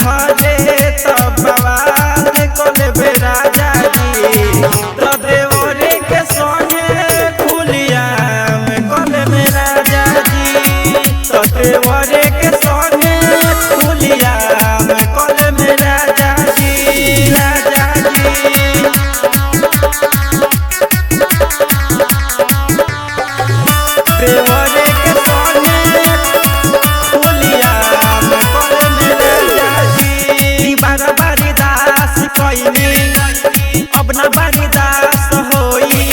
घरे तब बवाल कोले राजा जी तो देवरे के संगे खुलिया में कोले में राजा जी तो देवरे के संगे खुलिया में कोले में राजा जी राजा जी। देवरे के संगे खुलिया में कोले में राजा जी बारा बारी दास कोइनी अब ना बारी दास होई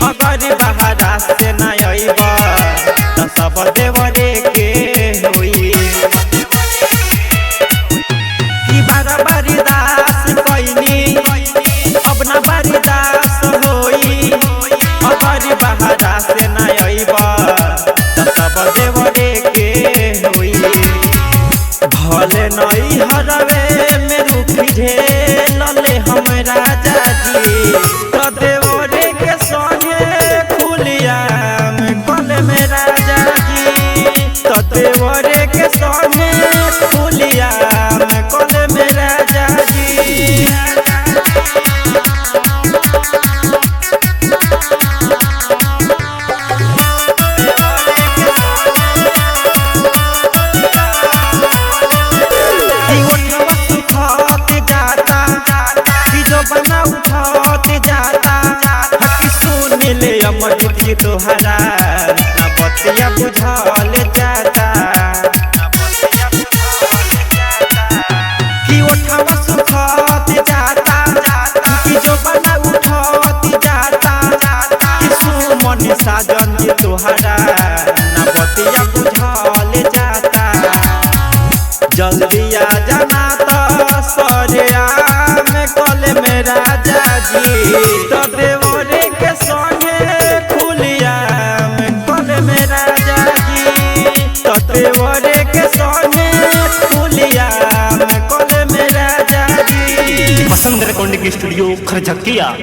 अगर बहारा से ना आइब तो सब देवरे के होई बारा बारी दास कोइनी अब ना बारी दास होई अगर बहारा से ना आइब तो सब देवरे के होई भले नई हरवे में रुकी झेलले हम राजा जी तो देवरे के संगे खुलिया में कोले में राजा जी तो देवरे के संगे खुलिया में कोले में राजा जी। बना उठत जाता हकी सुन ले अमर जी तोहरा ना बतिया बुझल जाता कि उठवा सुखत जाता कि जो बना उठत जाता कि सुमन साजन जी तोहरा ना बतिया बुझल जाता जल्दी आ जाना तो सरिया में कोले में राजा जी तो देवरे के संगे खुलिया में कोले में राजा जी तो देवरे के संगे खुलिया में कोले में राजा जी। पसंद रिकॉर्डिंग स्टूडियो खरझकिया।